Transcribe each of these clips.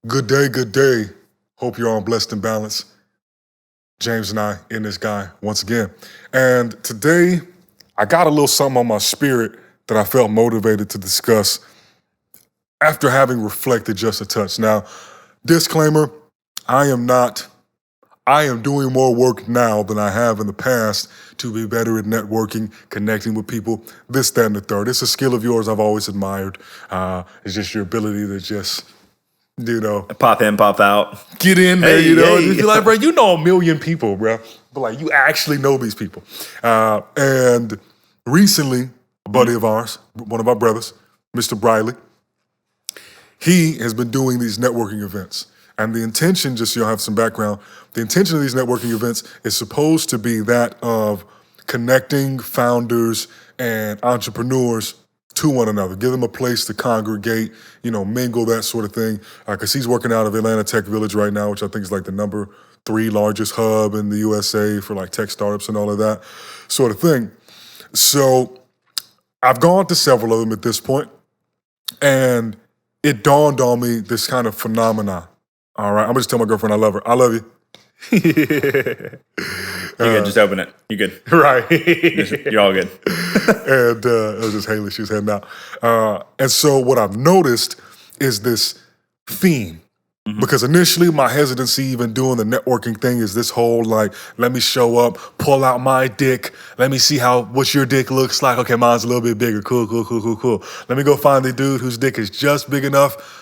Good day, good day. Hope you're all blessed and balanced. James and I in this guy once again. And today, I got a little something on my spirit that I felt motivated to discuss after having reflected just a touch. Now, disclaimer, I am doing more work now than I have in the past to be better at networking, connecting with people, this, that, and the third. It's a skill of yours I've always admired. It's just your ability to just pop in, pop out. Get in there, Hey. Just be like, bro, you know a million people, bro. But like, you actually know these people. And recently, a buddy of ours, one of our brothers, Mr. Briley, he has been doing these networking events. And the intention, just so you'll have some background, the intention of these networking events is supposed to be that of connecting founders and entrepreneurs to one another, give them a place to congregate, mingle, that sort of thing. Because he's working out of Atlanta Tech Village right now, which I think is like the number 3 largest hub in the USA for like tech startups and all of that sort of thing. So I've gone to several of them at this point, and it dawned on me this kind of phenomenon. All right, I'm gonna just tell my girlfriend I love her. I love you. You good, just open it. You good. Right. You're all good. And it was just Haley, she was heading out. And so what I've noticed is this theme. Mm-hmm. Because initially my hesitancy even doing the networking thing is this whole like, let me show up, pull out my dick, let me see what your dick looks like. Okay, mine's a little bit bigger. Cool. Let me go find the dude whose dick is just big enough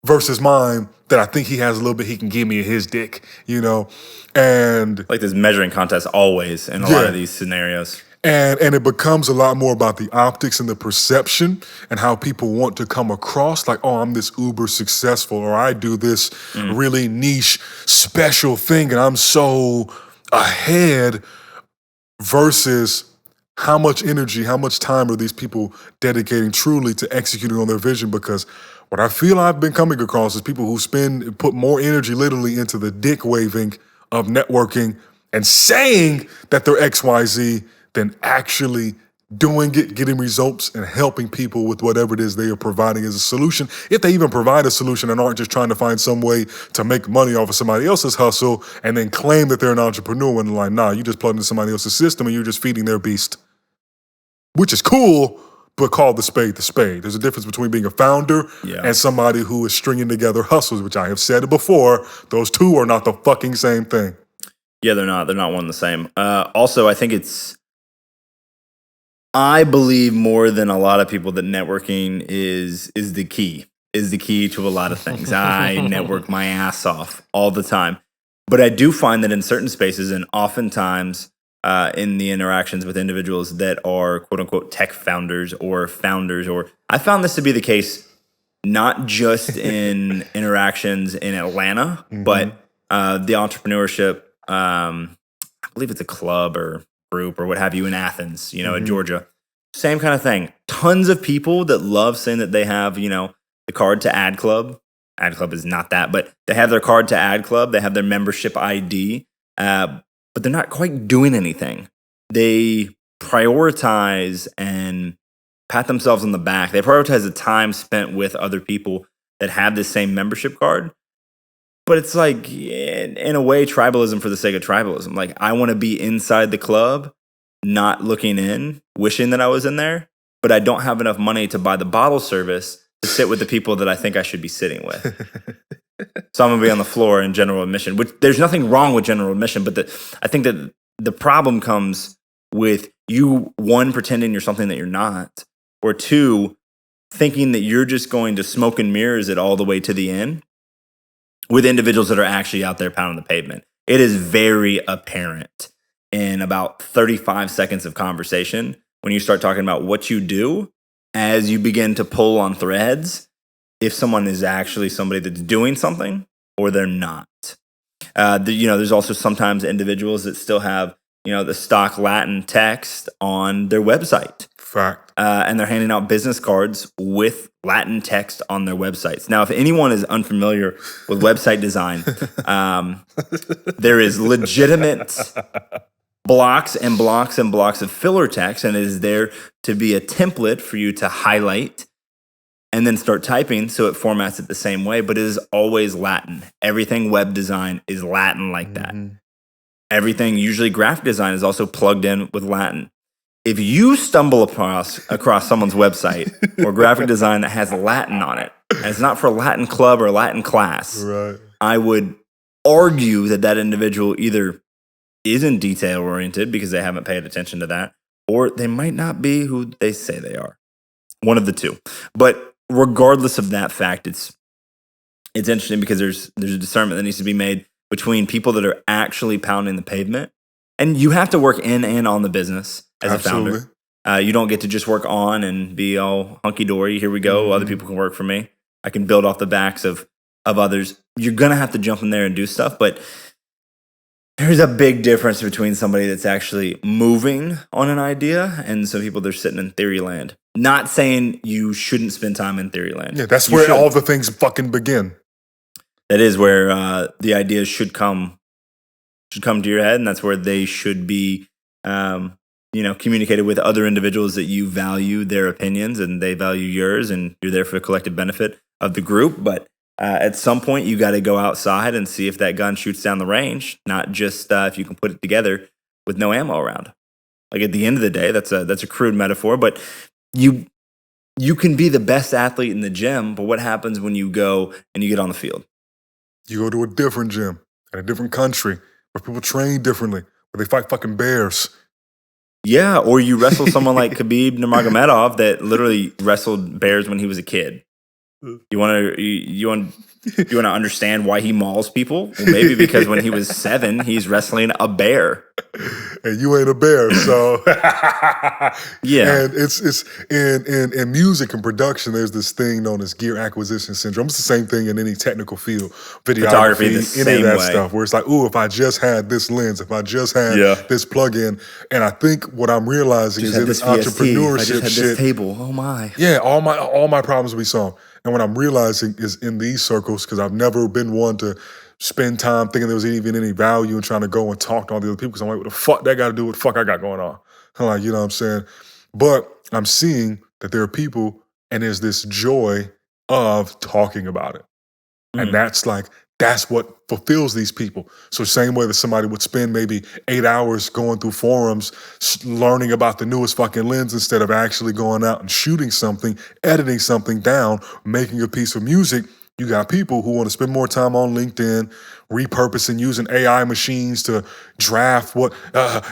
versus mine that I think he has a little bit he can give me his dick, and like this measuring contest always in a lot of these scenarios. And it becomes a lot more about the optics and the perception and how people want to come across like, oh, I'm this uber successful, or I do this really niche special thing and I'm so ahead, versus how much energy, how much time are these people dedicating truly to executing on their vision? Because what I feel I've been coming across is people who put more energy literally into the dick waving of networking and saying that they're XYZ than actually doing it, getting results, and helping people with whatever it is they are providing as a solution. If they even provide a solution and aren't just trying to find some way to make money off of somebody else's hustle and then claim that they're an entrepreneur and like, nah, you just plugged into somebody else's system and you're just feeding their beast. Which is cool, but call the spade the spade. There's a difference between being a founder and somebody who is stringing together hustles, which I have said before. Those two are not the fucking same thing. Yeah, they're not. They're not one and the same. Also, I think I believe more than a lot of people that networking is the key to a lot of things. I network my ass off all the time. But I do find that in certain spaces, and oftentimes in the interactions with individuals that are quote unquote tech founders, or I found this to be the case not just in interactions in Atlanta, but the entrepreneurship, I believe it's a club or group or what have you in Athens, in Georgia. Same kind of thing. Tons of people that love saying that they have, the card to Ad Club. Ad Club is not that, but they have their card to Ad Club. They have their membership ID. But they're not quite doing anything. They prioritize and pat themselves on the back. They prioritize the time spent with other people that have the same membership card. But it's like, in a way, tribalism for the sake of tribalism. Like, I want to be inside the club, not looking in, wishing that I was in there, but I don't have enough money to buy the bottle service to sit with the people that I think I should be sitting with. So I'm going to be on the floor in general admission, which there's nothing wrong with general admission, but I think that the problem comes with you, one, pretending you're something that you're not, or two, thinking that you're just going to smoke and mirrors it all the way to the end with individuals that are actually out there pounding the pavement. It is very apparent in about 35 seconds of conversation when you start talking about what you do, as you begin to pull on threads, if someone is actually somebody that's doing something or they're not. There's also sometimes individuals that still have, the stock Latin text on their website. Fact. And they're handing out business cards with Latin text on their websites. Now, if anyone is unfamiliar with website design, there is legitimate blocks and blocks and blocks of filler text, and it is there to be a template for you to highlight and then start typing so it formats it the same way, but it is always Latin. Everything web design is Latin like that. Everything, usually graphic design, is also plugged in with Latin. If you stumble across someone's website or graphic design that has Latin on it, and it's not for a Latin club or a Latin class, Right. I would argue that individual either isn't detail oriented because they haven't paid attention to that, or they might not be who they say they are. One of the two. But regardless of that fact, it's interesting because there's a discernment that needs to be made between people that are actually pounding the pavement, and you have to work in and on the business as Absolutely. a founder. You don't get to just work on and be all hunky dory. Here we go. Other people can work for me. I can build off the backs of others. You're gonna have to jump in there and do stuff, but there's a big difference between somebody that's actually moving on an idea and some people that are sitting in theory land. Not saying you shouldn't spend time in theory land. Yeah, that's You where should. all the things fucking begin. That is where the ideas should come to your head, and that's where they should be communicated with other individuals that you value their opinions and they value yours, and you're there for the collective benefit of the group. But at some point, you got to go outside and see if that gun shoots down the range, not just if you can put it together with no ammo around. Like at the end of the day, that's a crude metaphor, but you can be the best athlete in the gym, but what happens when you go and you get on the field? You go to a different gym in a different country where people train differently, where they fight fucking bears. Yeah, or you wrestle someone like Khabib Nurmagomedov that literally wrestled bears when he was a kid. You want to understand why he mauls people? Well, maybe because when he was 7, he's wrestling a bear. And you ain't a bear, so Yeah. And it's in music and production. There's this thing known as gear acquisition syndrome. It's the same thing in any technical field, Photography, the videography, any of same that way. stuff. Where it's like, ooh, if I just had this lens, if I just had Yeah. this plugin, and I think what I'm realizing Just is had in this this VST. I just entrepreneurship had shit. this table. Oh my. Yeah, all my problems will be solved. And what I'm realizing is in these circles, because I've never been one to spend time thinking there was even any value in trying to go and talk to all the other people, because I'm like, what the fuck that got to do with the fuck I got going on? I'm like, you know what I'm saying? But I'm seeing that there are people and there's this joy of talking about it. And that's what fulfills these people. So same way that somebody would spend maybe 8 hours going through forums, learning about the newest fucking lens instead of actually going out and shooting something, editing something down, making a piece of music. You got people who want to spend more time on LinkedIn, repurposing, using AI machines to draft what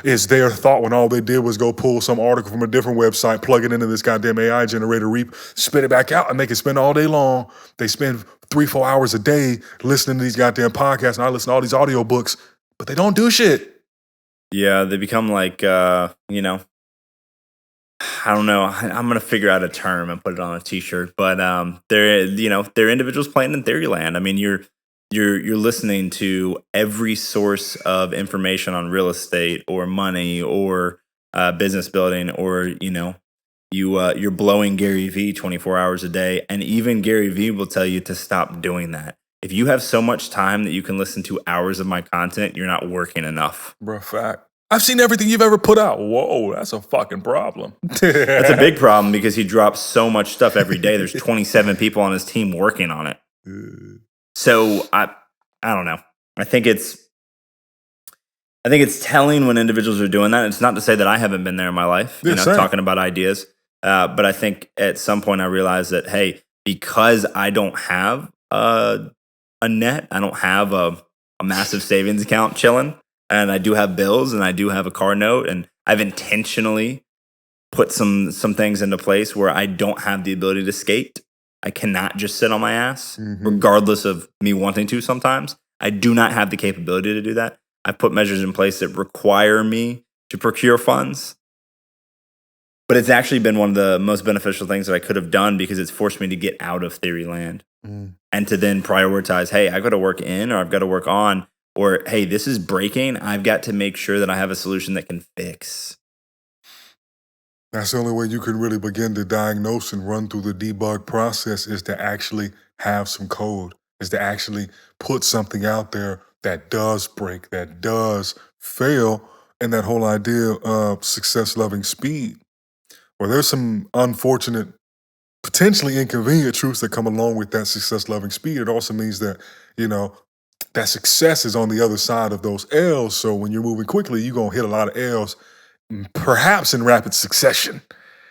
is their thought when all they did was go pull some article from a different website, plug it into this goddamn AI generator, spit it back out, and they can spend all day long. They spend 3-4 hours a day listening to these goddamn podcasts, and I listen to all these audiobooks, but they don't do shit. Yeah, they become like I don't know. I'm gonna figure out a term and put it on a T-shirt. But they're individuals playing in theory land. I mean, you're listening to every source of information on real estate or money or business building, or you're blowing Gary Vee 24 hours a day, and even Gary Vee will tell you to stop doing that. If you have so much time that you can listen to hours of my content, you're not working enough. Bro, fact. I've seen everything you've ever put out. Whoa, that's a fucking problem. That's a big problem because he drops so much stuff every day. There's 27 people on his team working on it. So I don't know. I think it's telling when individuals are doing that. It's not to say that I haven't been there in my life, Yeah, same. talking about ideas. But I think at some point I realized that, hey, because I don't have a net, I don't have a massive savings account chilling, and I do have bills and I do have a car note, and I've intentionally put some things into place where I don't have the ability to skate. I cannot just sit on my ass, regardless of me wanting to sometimes. I do not have the capability to do that. I've put measures in place that require me to procure funds. But it's actually been one of the most beneficial things that I could have done because it's forced me to get out of theory land and to then prioritize, hey, I've got to work in or I've got to work on, or hey, this is breaking. I've got to make sure that I have a solution that can fix. That's the only way you can really begin to diagnose and run through the debug process, is to actually have some code, is to actually put something out there that does break, that does fail, and that whole idea of success loving speed. Well, there's some unfortunate potentially inconvenient truths that come along with that success, loving speed. It also means that, you know, that success is on the other side of those L's. So when you're moving quickly, you're going to hit a lot of L's, perhaps in rapid succession.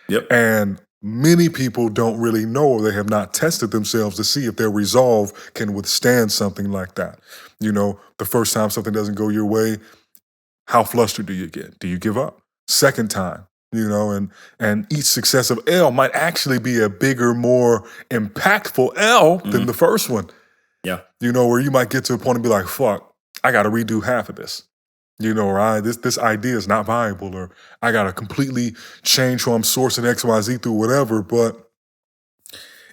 Yep. And many people don't really know, or they have not tested themselves to see if their resolve can withstand something like that. You know, the first time something doesn't go your way, how flustered do you get? Do you give up? Second time, you know, and each successive L might actually be a bigger, more impactful L than the first one. Yeah. You know, where you might get to a point and be like, fuck, I got to redo half of this. You know, or this idea is not viable, or I got to completely change who I'm sourcing XYZ through, whatever. But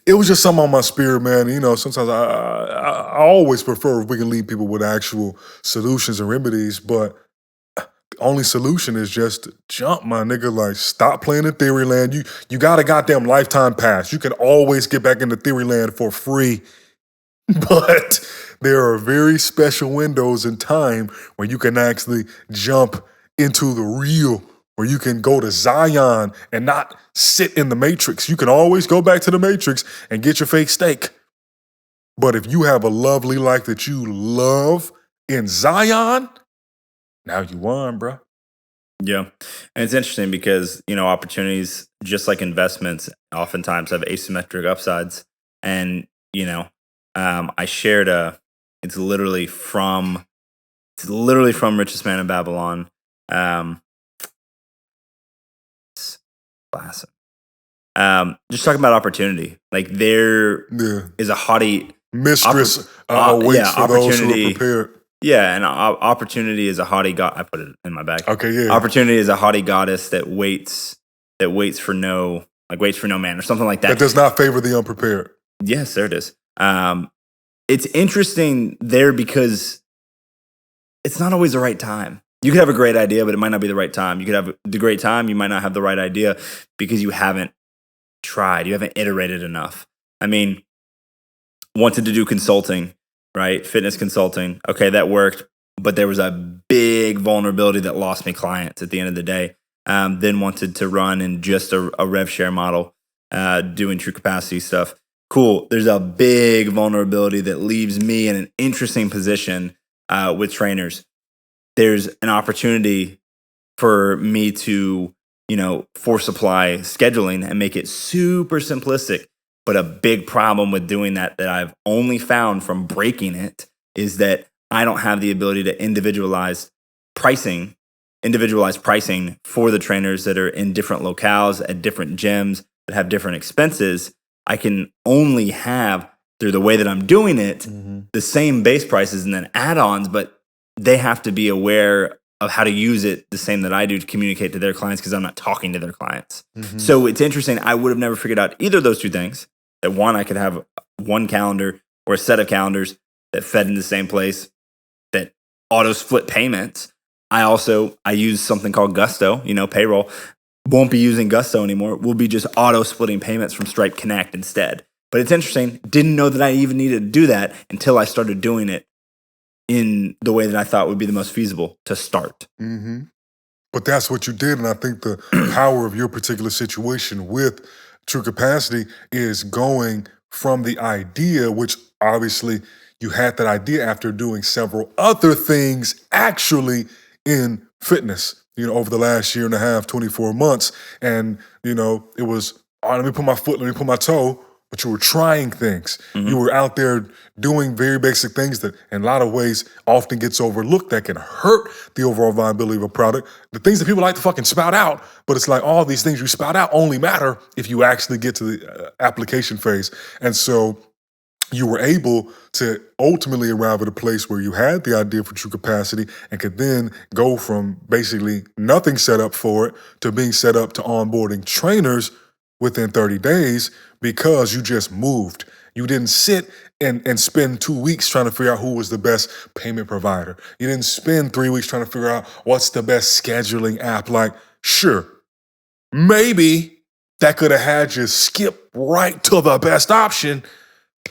it was just something on my spirit, man. You know, sometimes I always prefer if we can leave people with actual solutions and remedies, but the only solution is just jump, my nigga. Like, stop playing in theory land. You got a goddamn lifetime pass. You can always get back into theory land for free. But there are very special windows in time where you can actually jump into the real, where you can go to Zion and not sit in the matrix. You can always go back to the matrix and get your fake steak. But if you have a lovely life that you love in Zion, now you won, bro. Yeah. And it's interesting because, you know, opportunities, just like investments, oftentimes have asymmetric upsides. And, you know, I shared it's literally from Richest Man in Babylon. Classic. Just talking about opportunity. Like, there is a haughty mistress waits for those who are prepared. Yeah, and opportunity is a haughty god. I put it in my bag. Okay, yeah. Opportunity is a haughty goddess that waits for no man, or something like that. That does not favor the unprepared. Yes, there it is. It's interesting there because it's not always the right time. You could have a great idea, but it might not be the right time. You could have the great time, you might not have the right idea because you haven't tried, you haven't iterated enough. I mean, wanted to do consulting, right? Fitness consulting. Okay, that worked, but there was a big vulnerability that lost me clients at the end of the day. Then wanted to run in just a rev share model, doing true capacity stuff. Cool. There's a big vulnerability that leaves me in an interesting position with trainers. There's an opportunity for me to, you know, force supply scheduling and make it super simplistic. But a big problem with doing that I've only found from breaking it is that I don't have the ability to individualize pricing for the trainers that are in different locales at different gyms that have different expenses. I can only have, through the way that I'm doing it, the same base prices and then add-ons, but they have to be aware of how to use it the same that I do to communicate to their clients because I'm not talking to their clients. So it's interesting. I would have never figured out either of those two things. That one, I could have one calendar or a set of calendars that fed in the same place, that auto split payments. I use something called Gusto, you know, payroll. Won't be using Gusto anymore. We'll be just auto splitting payments from Stripe Connect instead. But it's interesting. Didn't know that I even needed to do that until I started doing it in the way that I thought would be the most feasible to start. But that's what you did. And I think the power of your particular situation with True Capacity is going from the idea, which obviously you had that idea after doing several other things actually in fitness, you know, over the last year and a half, 24 months. And, you know, it was, all right, let me put my foot, let me put my toe, but you were trying things. You were out there doing very basic things that in a lot of ways often gets overlooked that can hurt the overall viability of a product. The things that people like to fucking spout out, but it's like all these things you spout out only matter if you actually get to the application phase. And so you were able to ultimately arrive at a place where you had the idea for True Capacity and could then go from basically nothing set up for it to being set up to onboarding trainers within 30 days because you just moved. You didn't sit and spend 2 weeks trying to figure out who was the best payment provider. You didn't spend 3 weeks trying to figure out what's the best scheduling app. Like, sure, maybe that could have had you skip right to the best option.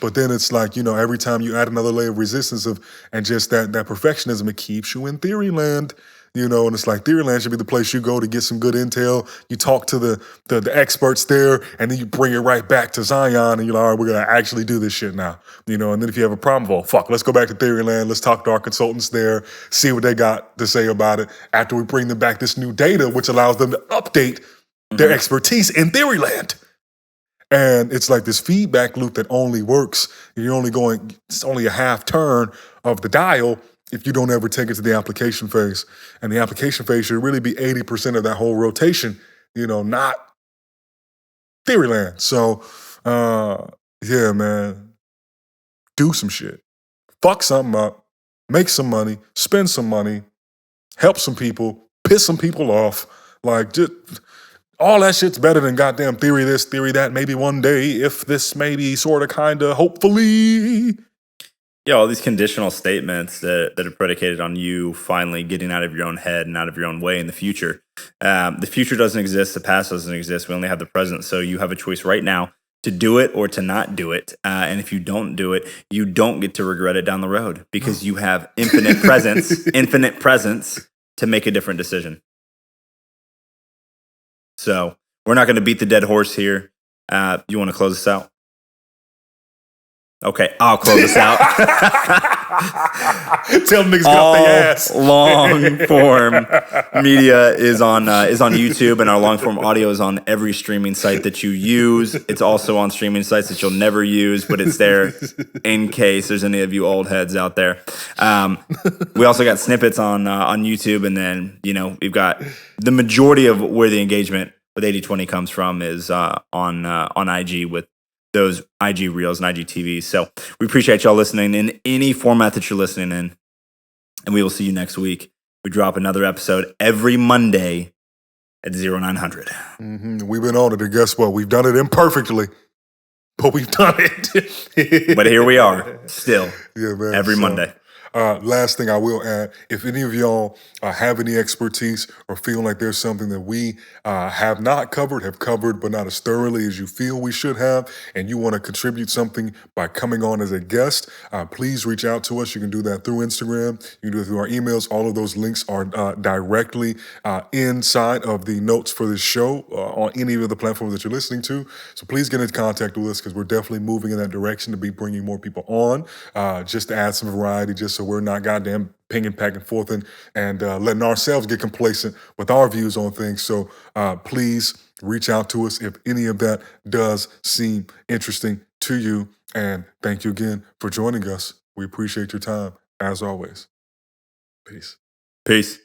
But then it's like, you know, every time you add another layer of resistance and just that perfectionism, it keeps you in theory land. And it's like Theoryland should be the place you go to get some good intel. You talk to the experts there, and then you bring it right back to Zion, and you're like, all right, we're going to actually do this shit now. And then if you have a problem, well, fuck, let's go back to Theoryland. Let's talk to our consultants there, see what they got to say about it after we bring them back this new data, which allows them to update their expertise in Theoryland. And it's like this feedback loop that only works. It's only a half turn of the dial if you don't ever take it to the application phase. And the application phase should really be 80% of that whole rotation, not Theoryland. So, yeah, man, do some shit. Fuck something up, make some money, spend some money, help some people, piss some people off. Like, just all that shit's better than goddamn theory this, theory that. Maybe one day, if this maybe sort of, kind of, hopefully. Yeah, all these conditional statements that are predicated on you finally getting out of your own head and out of your own way in the future. The future doesn't exist. The past doesn't exist. We only have the present. So you have a choice right now to do it or to not do it. And if you don't do it, you don't get to regret it down the road because you have infinite presence to make a different decision. So we're not going to beat the dead horse here. You want to close this out? Okay, I'll close this out. Tell them niggas get off their ass. Long form media is on YouTube, and our long form audio is on every streaming site that you use. It's also on streaming sites that you'll never use, but it's there in case there's any of you old heads out there. We also got snippets on YouTube, and then we've got the majority of where the engagement with 8020 comes from is on IG with those IG Reels and IG TVs. So we appreciate y'all listening in any format that you're listening in. And we will see you next week. We drop another episode every Monday at 0900. Mm-hmm. We've been on it, and guess what? We've done it imperfectly, but we've done it. But here we are, still, man, every Monday. Last thing I will add, if any of y'all have any expertise or feel like there's something that we have not covered, have covered, but not as thoroughly as you feel we should have, and you want to contribute something by coming on as a guest, please reach out to us. You can do that through Instagram. You can do it through our emails. All of those links are directly inside of the notes for this show on any of the platforms that you're listening to. So please get in contact with us because we're definitely moving in that direction to be bringing more people on, just to add some variety, just so we're not goddamn pinging back and forth and letting ourselves get complacent with our views on things. So please reach out to us if any of that does seem interesting to you. And thank you again for joining us. We appreciate your time, as always. Peace. Peace.